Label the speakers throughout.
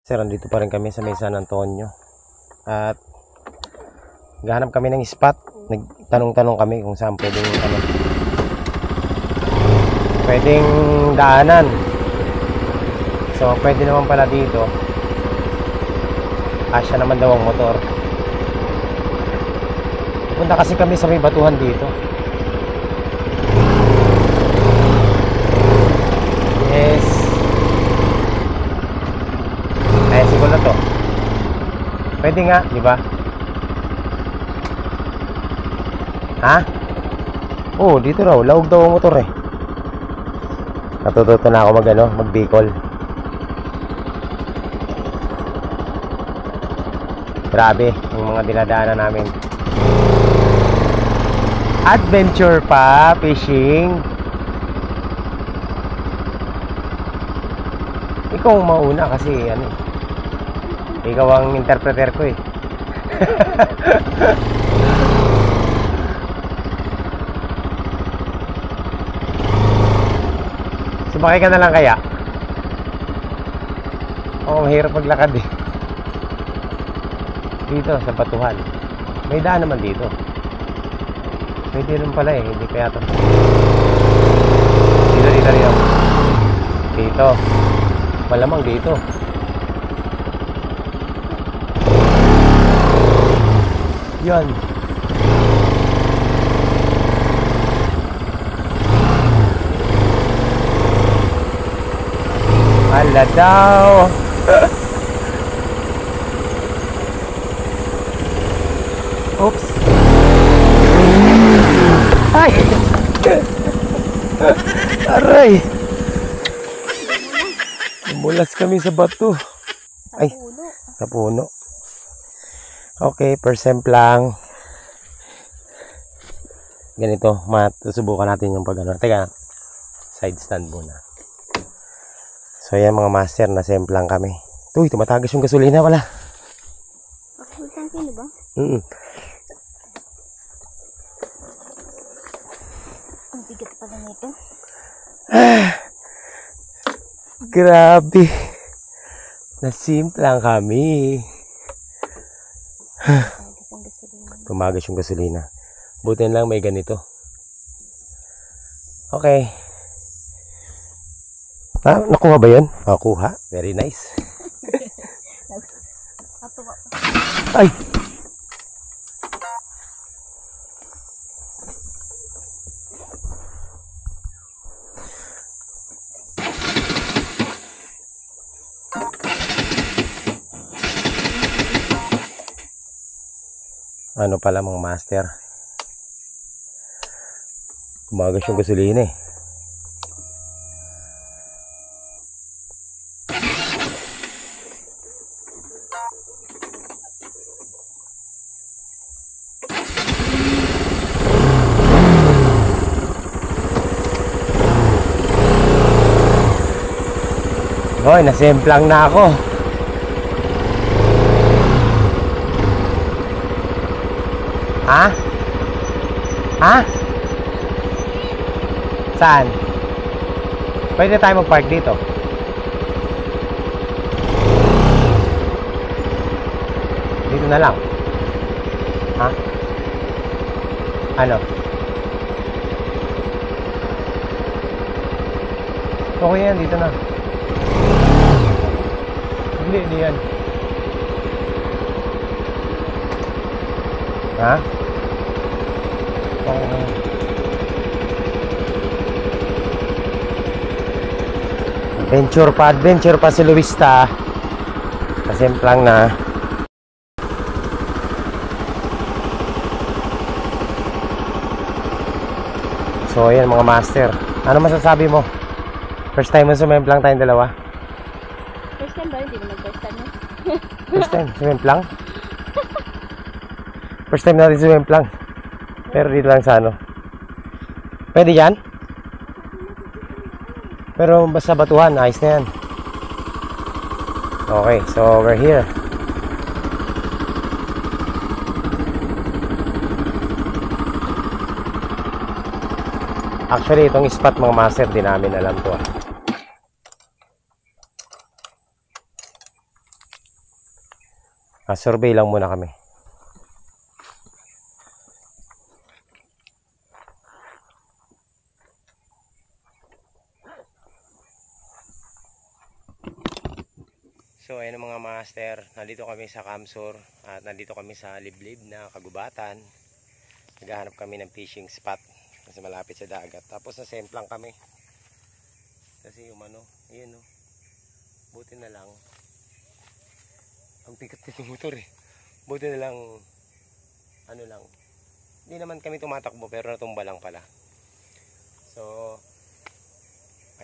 Speaker 1: Sir, andito pa rin kami sa may San Antonio. At gahanap kami ng spot. Nagtanong-tanong kami kung saan pwedeng daanan. So, pwede naman pala dito. Asya naman daw ang motor. Punta kasi kami sa may batuhan dito. Yes. Ay, siguro na to. Pwede nga, di ba? Ha? Oo, dito raw. Laog daw ang motor eh. Natututo na ako mag-Bicol. Grabe, yung mga dinadaanan namin. Adventure pa, fishing. Ikaw ang mauna kasi ikaw ang interpreter ko eh. Sumakay ka na lang kaya? Oo, mahirap maglakad eh. Dito sa batuhan. May daan naman dito. Pwede rin pala eh, hindi kaya to. Dito rin. Dito. Malamang dito. Yan. Hala daw. Oops. Ay. Aray. Mulas kami sa bato. Ay, sa puno. Okay, percent lang. Ganito, subukan natin yung Teka, side stand muna. So yan mga master, na-semplang kami. Uy, tumatagas yung gasolina pala.
Speaker 2: Saan ba? Ang bigat pala nito.
Speaker 1: Grabe. Na-semplang kami. Tumagas yung gasolina. Buti lang may ganito. Okay. Nakuha ba yun? Nakuha. Very nice. Ay! Ano pala mga master? Kumagas yung gasolina eh. Hoy, nasemplang na ako. Ha? Ha? Saan? Pwede tayo mag-park dito. Dito na lang. Ha? Ano? Okay yan, dito na. Hindi yan. Ha? Adventure pa si Luista. Kasemplang na. So ayan mga master, ano masasabi mo? First time mo sumemplang tayong dalawa?
Speaker 2: First time ba? Hindi mo nag-first time mo?
Speaker 1: First time, sumemplang? First time natin sumemplang. Pero dito lang sa pwede yan? Pero basta batuhan, ayos na yan. Okay, so we're here. Actually, itong spot mga master, di namin alam to. Survey lang muna kami. So ayun mga master, nandito kami sa Kamsur at nandito kami sa liblib na kagubatan. Naghahanap kami ng fishing spot kasi malapit sa dagat. Tapos nasemplang kami. Kasi yung ayun o. Buti na lang. Ang bigat nitong motor eh. Buti na lang, lang. Hindi naman kami tumatakbo pero natumba lang pala. So,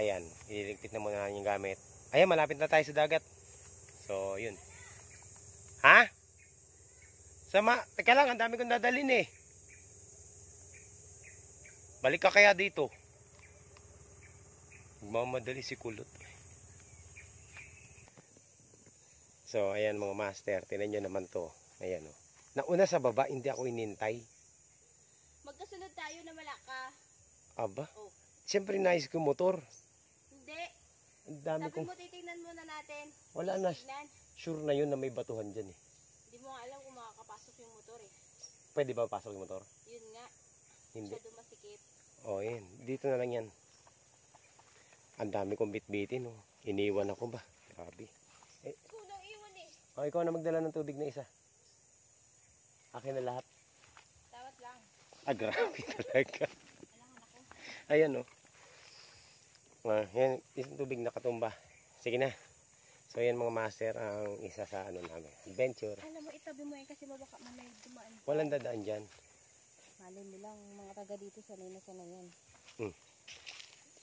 Speaker 1: ayan, ililigpit na muna natin yung gamit. Ayan, malapit na tayo sa dagat. So, yun. Ha? Sama, teka lang, ang dami kong dadalhin eh. Balik ka kaya dito. Magmamadali si Kulot. So, ayan mga master, tinan nyo naman to. Ayan o. Nauna sa baba, hindi ako inintay.
Speaker 2: Magkasunod tayo na malaka.
Speaker 1: Aba?
Speaker 2: Oh.
Speaker 1: Siyempre nais ko motor.
Speaker 2: Hindi.
Speaker 1: Ang dami
Speaker 2: Sabi
Speaker 1: kong...
Speaker 2: mo titignan muna natin.
Speaker 1: Wala na.
Speaker 2: Titignan.
Speaker 1: Sure na yun na may batuhan dyan eh.
Speaker 2: Hindi mo nga alam kung makakapasok yung motor eh.
Speaker 1: Pwede ba pasok yung motor?
Speaker 2: Yun nga.
Speaker 1: Hindi.
Speaker 2: Masyado masikip.
Speaker 1: O yan. Dito na lang yan. Ang dami kong bitbitin oh. Iniwan ako ba? Grabe.
Speaker 2: Kulang iwan eh.
Speaker 1: O ikaw na magdala ng tubig na isa. Akin na lahat.
Speaker 2: Tawat lang.
Speaker 1: Grabe talaga.
Speaker 2: Alangan ako.
Speaker 1: Ayan oh. Yan. Isang tubig nakatumba. Sige na. So yan mga master ang isa sa namin. Adventure.
Speaker 2: Alam mo, itabi mo yan kasi mabaka mamaya dumaan.
Speaker 1: Walang dadaan dyan.
Speaker 2: Malay mo lang, mga taga dito sanay na sanay yan.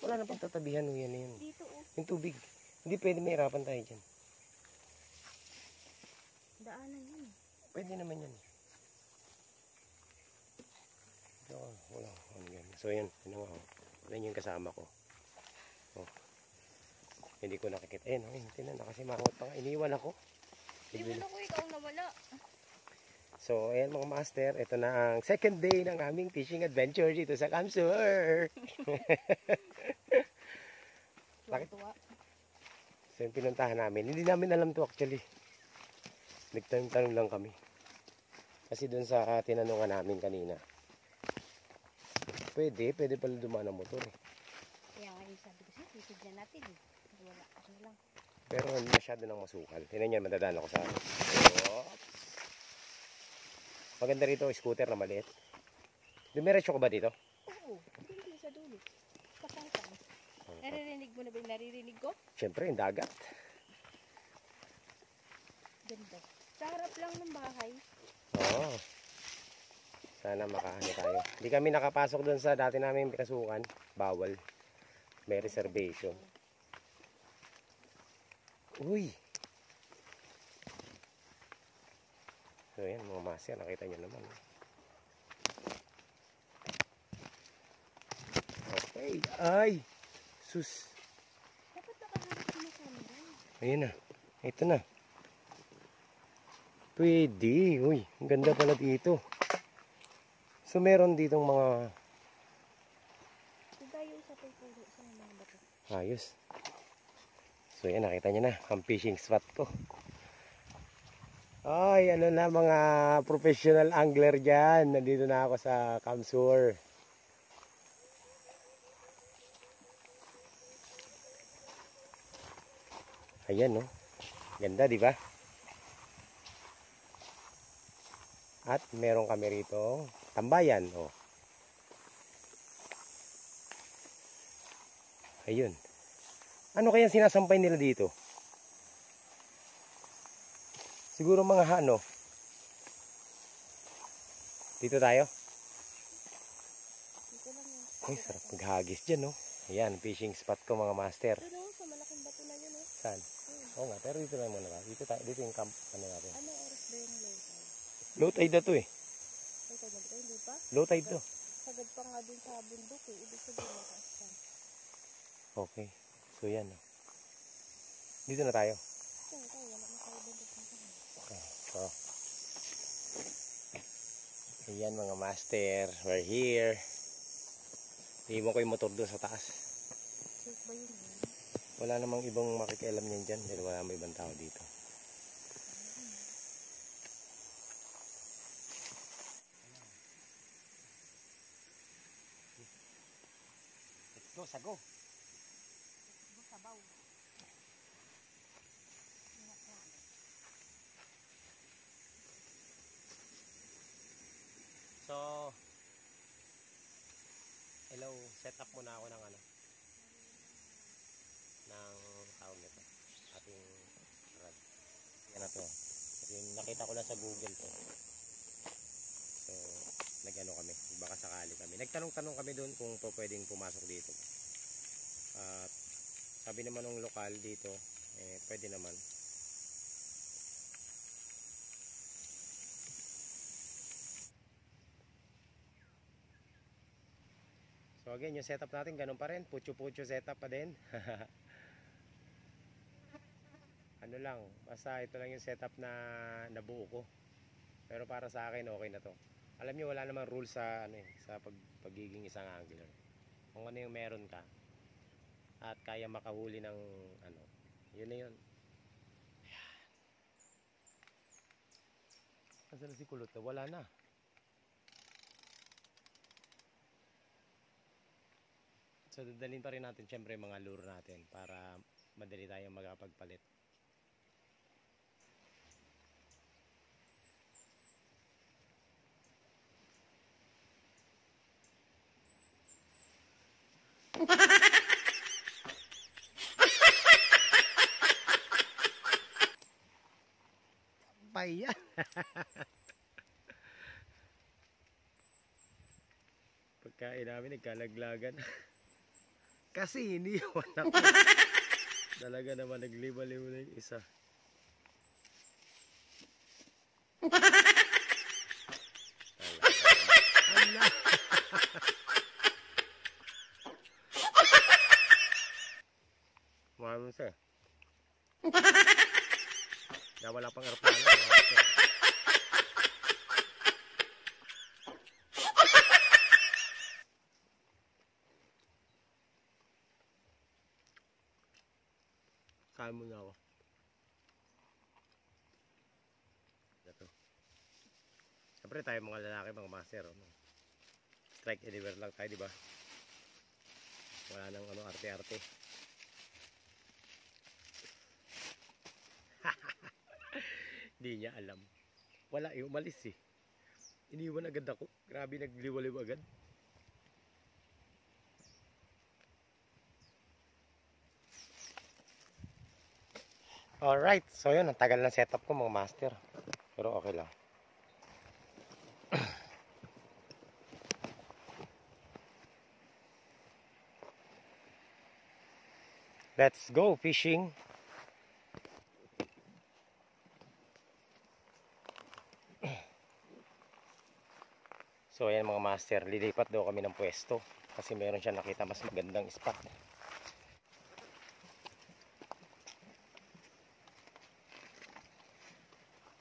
Speaker 1: Wala na pagtatabihan o yan na yun.
Speaker 2: Dito oh.
Speaker 1: Yung tubig. Hindi pwede mahirapan tayo dyan.
Speaker 2: Daanan yun.
Speaker 1: Pwede naman yan. Wala. So yan. Yan yung kasama ko. Oh. Hindi ko nakikita. Ayun, tinan na kasi maangot pa nga. Iniwan ako.
Speaker 2: Iwan ako, ikaw nawala.
Speaker 1: So, ayan mga master. Ito na ang second day ng aming fishing adventure dito sa Kamsur.
Speaker 2: Tuwa-tuwa.
Speaker 1: So, yung pinuntahan namin. Hindi namin alam to actually. Nagtanong-tanong lang kami. Kasi dun sa tinanungan namin kanina. Pwede pala dumaan ang motor eh.
Speaker 2: Kaya ngayon sabi ko siya, titignan natin eh. Wala, ako na lang.
Speaker 1: Pero hindi masyado nang masukal. Tingnan yan, madadaan ako sa maganda rito, scooter na maliit. Dumiretso ka ba dito?
Speaker 2: Oo, hindi sa dulo. Pasang-sang. Naririnig mo na ba yung naririnig ko?
Speaker 1: Siyempre, yung dagat.
Speaker 2: Ganda. Sa harap lang ng bahay.
Speaker 1: Oo. Sana makaano tayo. Hindi kami nakapasok doon sa dati namin pinasukan. Bawal. May reservation. Uy! So yan mga master, nakita nyo naman. Okay. Ay! Sus!
Speaker 2: Dapat nakaharap mo sa amin.
Speaker 1: Ayan na. Ito na. Pwede. Uy, ang ganda pala dito. So meron ditong mga...
Speaker 2: Tugayo sa pagpulo sa mga bato.
Speaker 1: Ayos. So yan, nakita nyo na. Ang fishing spot ko. Ay, ano na mga professional angler dyan. Nandito na ako sa Kamsur. Ayan, no? Ganda, di ba? At meron kami rito tambayan, oh. Ayun. Ano kaya sinasampay nila dito? Siguro mga hano. Dito tayo.
Speaker 2: Dito lang yun.
Speaker 1: Ay, sarap maghagis dyan, no? Ayan, fishing spot ko mga master.
Speaker 2: Pero sa malaking bato na yun, oh.
Speaker 1: Saan? Oo nga, pero dito lang muna tayo. Dito tayo, dito yung camp, natin.
Speaker 2: Anong oras ba yung low tide?
Speaker 1: Low tide na to eh.
Speaker 2: Low tide na ba? Hindi pa?
Speaker 1: Low tide to.
Speaker 2: Sagad pa nga dun sa bundok eh. Ibig sabihin mataas pa.
Speaker 1: Okay. So yan, no? Dito na tayo.
Speaker 2: Oo, tayo. Wala na tayo bundok na kami.
Speaker 1: Okay. So. Ayan mga master. We're here. Iwan ko yung motor doon sa taas.
Speaker 2: Safe ba yun?
Speaker 1: Wala namang ibang makikialam niyan dyan. Dahil wala namang ibang tao dito. Sago, sago.
Speaker 2: Sabaw.
Speaker 1: So, hello, set up muna ako ng ano, ng tawag nito, ating rad. Yan na to. Nakita ko lang sa Google to. So, nag-ano kami, baka sakali kami. Nagtanong-tanong kami doon kung pwedeng pumasok dito. At sabi naman ng lokal dito, pwede naman. So again, yung setup natin ganun pa rin, pucho-pucho setup pa din. Ano lang, basta ito lang yung setup na nabuo ko. Pero para sa akin okay na to. Alam niyo wala namang rules sa ano sa pagiging isang angler. Kung ano yung meron ka at kaya makahuli ng ano, yun na yun. Ayan. Asan si kulot? Wala na. So dadalhin pa rin natin syempre mga lure natin para madali tayong magkapagpalit. Paya. Pagkain namin nagkalaglagan. Kasi iniwan ako. Talaga naman nagliba-liba na yung isa. Ala. Maraming siya. Wala pang aeroplano. Kain muna ako. Ito. Siyempre tayo mga lalaki, mga master. No? Strike anywhere lang tayo, di ba? Wala nang ano, arte-arte. Hindi niya alam. Wala eh, umalis eh. Iniwan agad ako. Grabe, nagliwaliw agad. Alright, so yun, ang tagal ng setup ko mga master. Pero okay lang. Let's go fishing. So ayan mga master, lilipat daw kami ng pwesto kasi meron siya nakita mas magandang spot.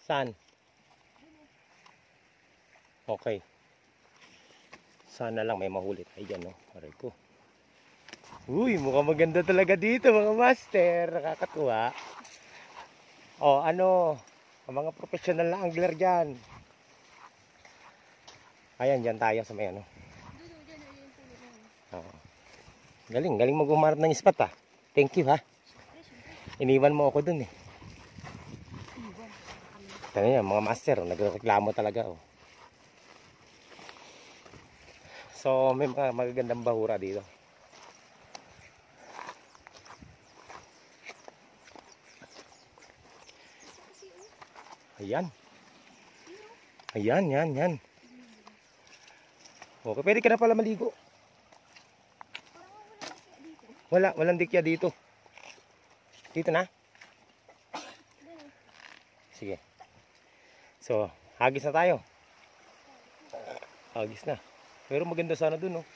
Speaker 1: Saan? Okay. Sana lang may mahuli tayo dyan, no? Aray ko. Uy, mukhang maganda talaga dito mga master. Nakakatuwa. O, ano? Ang mga professional na angler dyan. Ayan, dyan tayo sa may ano. Oo. Galing, galing mag-umarap ng spot ah. Thank you ha. Iniwan mo ako dun eh. Ito yan, mga master, nagreklamo talaga oh. So, may mga magagandang bahura dito. Ayan. Ayan, yan, yan. Okay, pwede ka na pala maligo. Walang dikya dito. Dito na. Sige. So, hagis na tayo. Hagis na. Pero maganda sana dun, oh.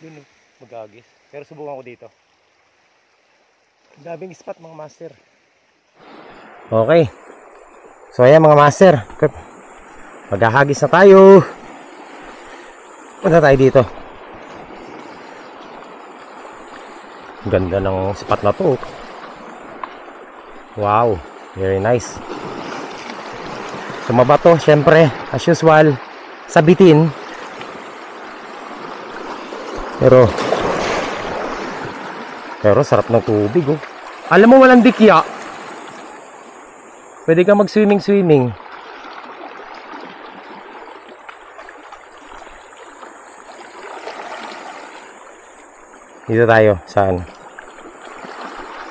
Speaker 1: Dun, oh. Mag-hagis. Pero subukan ko dito. Daming spot, mga master. Okay. So, ayan, mga master. Mag-hagis na tayo. Punta tayo dito. Ganda ng spot na to. Wow. Very nice. Sumaba to, syempre, as usual, sabitin. Pero Pero sarap ng tubig, oh. Alam mo, walang dikya. Pwede ka mag-swimming. Dito tayo, saan?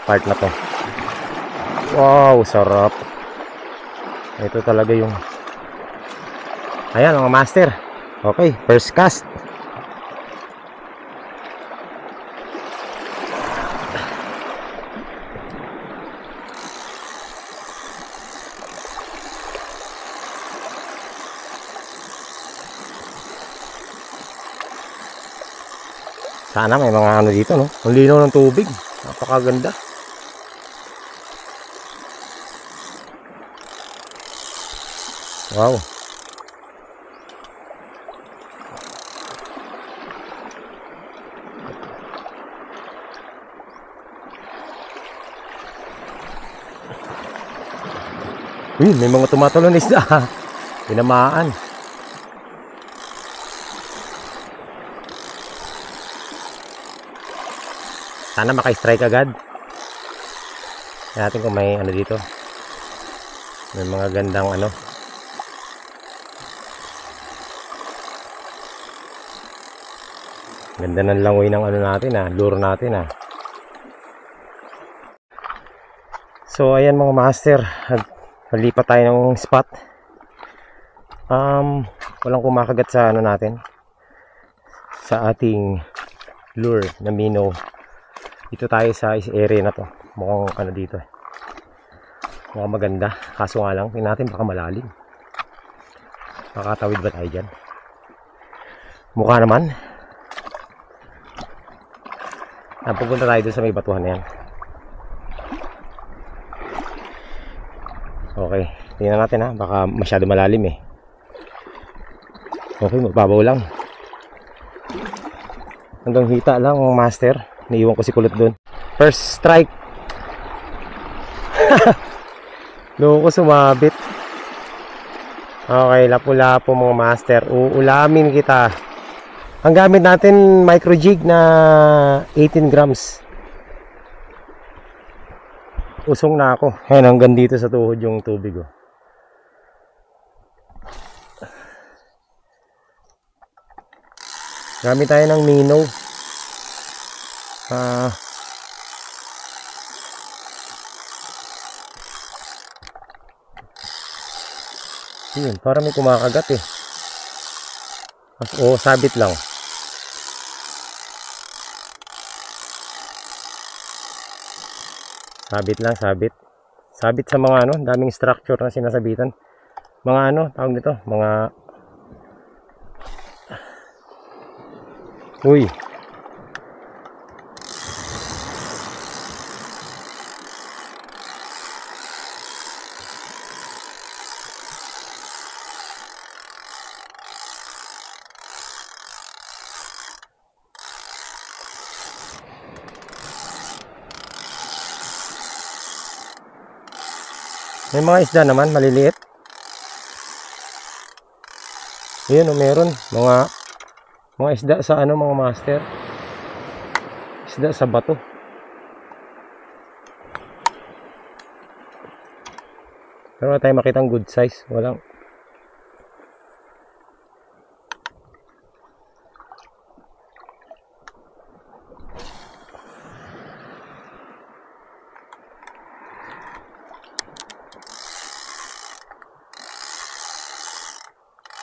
Speaker 1: Part na to. Wow, sarap. Ito talaga yung... Ayan, mga master. Okay, first cast. Sana may mga ano dito, no? Ang linaw ng tubig. Napakaganda. Wow. Uy, may mga tumatalon na isda. Tinamaan. Sana maka-strike agad. Tingnan natin kung may ano dito. May mga gandang ano. Ganda ng langoy ng ano natin, lure natin, So ayan mga master, nalipat tayo ng spot. Walang kumakagat sa ano natin, sa ating lure na minnow. Dito tayo sa area na to. Mukhang ano dito, mukhang maganda. Kaso nga lang, tingnan natin baka malalim. Makakatawid ba tayo dyan? Mukha naman. Pupunta tayo doon sa may batuhan na yan. Okay, tingnan natin, baka masyado malalim eh. Okay, magbabaw lang. Hanggang hita lang ang master. Naiwan ko si kulot doon. First strike. Loko sumabit. Okay, lapu-lapu mga master. Uulamin kita. Ang gamit natin micro jig na 18 grams. Usong na ako. Ayan, hanggang dito sa tuhod yung tubig, oh. Gamit tayo ng minnow. Yun, para may kumakagat eh. Sabit lang. Sabit lang, sabit. Sabit sa mga ano, daming structure na sinasabitan. Mga ano, tawag nito, mga... Uy! May mga isda naman, maliliit. Ayan, meron. Mga isda sa ano, mga master. Isda sa bato. Pero wala tayong makitang good size. Walang.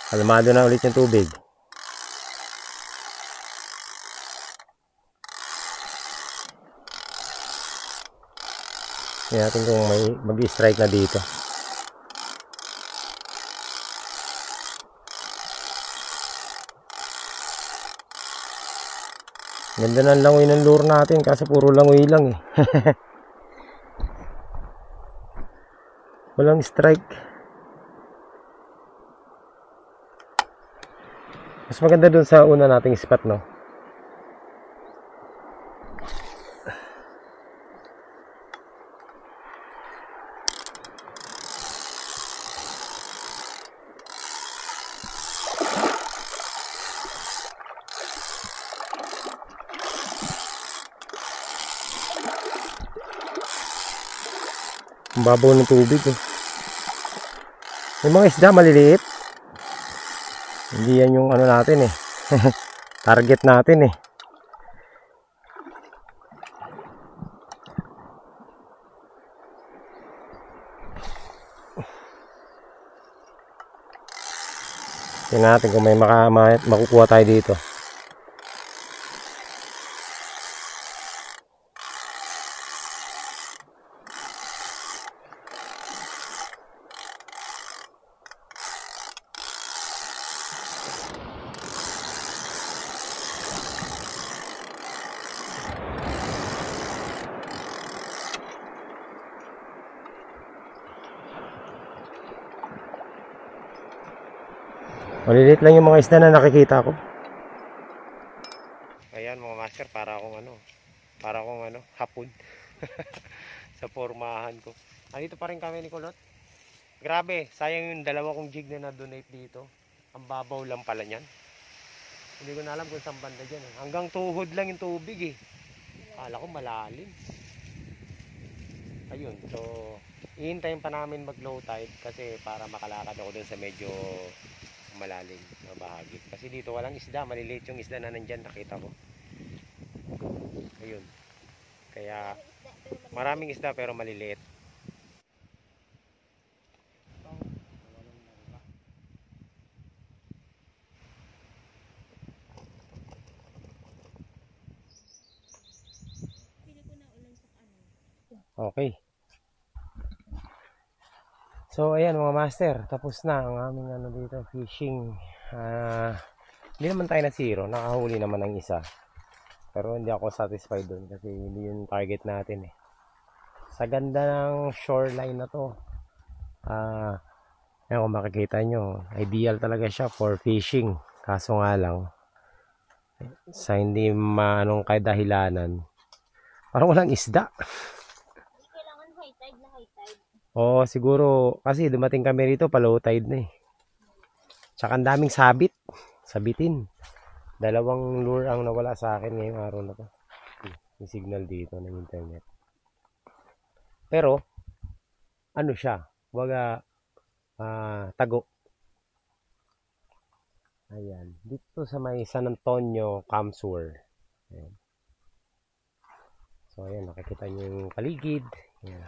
Speaker 1: Kalmado na ulit yung tubig. Tingnan natin kung may mag-strike na dito. Ganda ng langoy ng lure natin, kaso puro langoy lang eh. Walang strike. Mas maganda dun sa una nating spot, no? Ang babaw ng tubig eh. May mga isda maliliit. Hindi yan yung ano natin eh. Target natin eh. Tingnan natin kung may makukuha tayo dito. Maliliit lang yung mga isda na nakikita ko. Ayan mga master, para akong hapon sa pormahan ko. Andito pa rin kami ni Kulot. Grabe, sayang yung dalawa kong jig na na-donate dito. Ang babaw lang pala niyan. Hindi ko na alam kung saan banda dyan eh. Hanggang tuhod lang yung tubig eh. Akala ko malalim. Ayun, so ihintayin pa namin mag low tide kasi para makalakad ako dun sa medyo malalim na bahagi. Kasi dito walang isda, maliliit yung isda na nandyan, nakita ko. Ayun. Kaya maraming isda pero maliliit. Okay. So ayan mga master, tapos na ang aming dito, fishing. Hindi naman tayo na zero, nakahuli naman ang isa. Pero hindi ako satisfied dun kasi hindi yung target natin eh. Sa ganda ng shoreline na to. Ayan kung makikita nyo, ideal talaga siya for fishing. Kaso nga lang, sa hindi maanong kadahilanan, parang walang isda. Oo, siguro kasi dumating kami rito pa low tide na eh. Tsaka ang daming sabitin. Dalawang lure ang nawala sa akin ngayong araw na to. Yung signal dito ng internet. Pero ano siya, waga tago. Ayan, dito sa may San Antonio Camsur. Ayan. So ayan, nakikita niyo yung paligid. Ayan.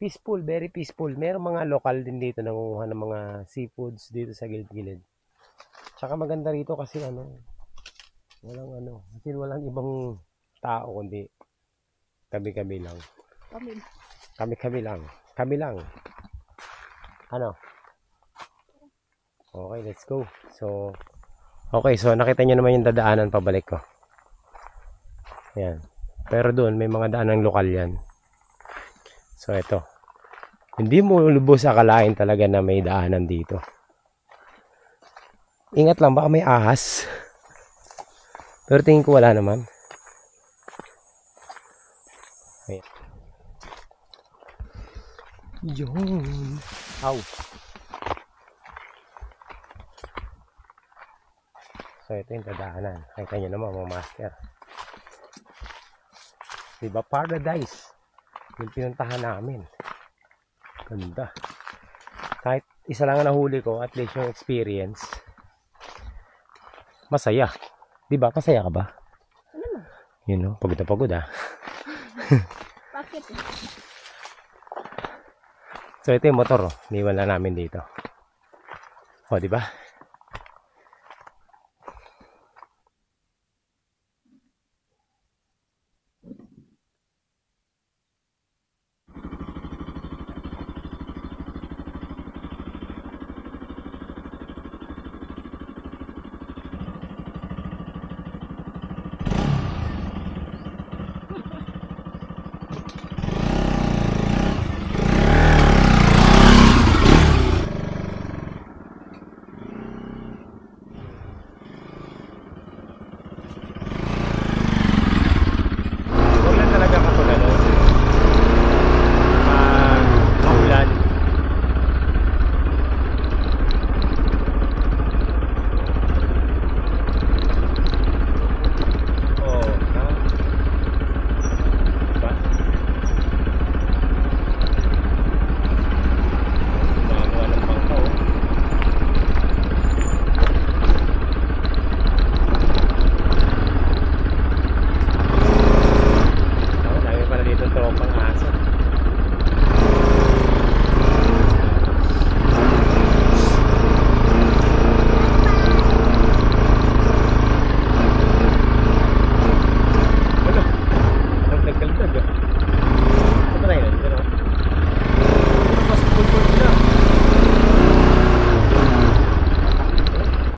Speaker 1: Peaceful, very peaceful. Merong mga lokal din dito nangunguha ng mga seafoods dito sa gilid-gilid. Tsaka maganda rito kasi walang ibang tao kundi kami lang. Kami lang. Kami lang. Ano? Okay, let's go. So nakita niyo naman yung dadaanan pabalik ko. Ayan. Pero doon may mga daanang lokal yan. So ito. Hindi mo lubos akalain talaga na may daanan dito. Ingat lang, baka may ahas. Pero tingin ko wala naman. Ayan. Yun. Ow. So ito yung dadaanan. Nakita nyo naman mga master. Diba paradise? Yung pinuntahan namin. Ganda. Kahit isa lang ang nahuli ko, at least yung experience. Masaya. Diba? Masaya ka ba?
Speaker 2: Ano?
Speaker 1: You know, pagod na pagod ah.
Speaker 2: Bakit?
Speaker 1: So ito yung motor oh. Niwan lang namin dito. O, diba?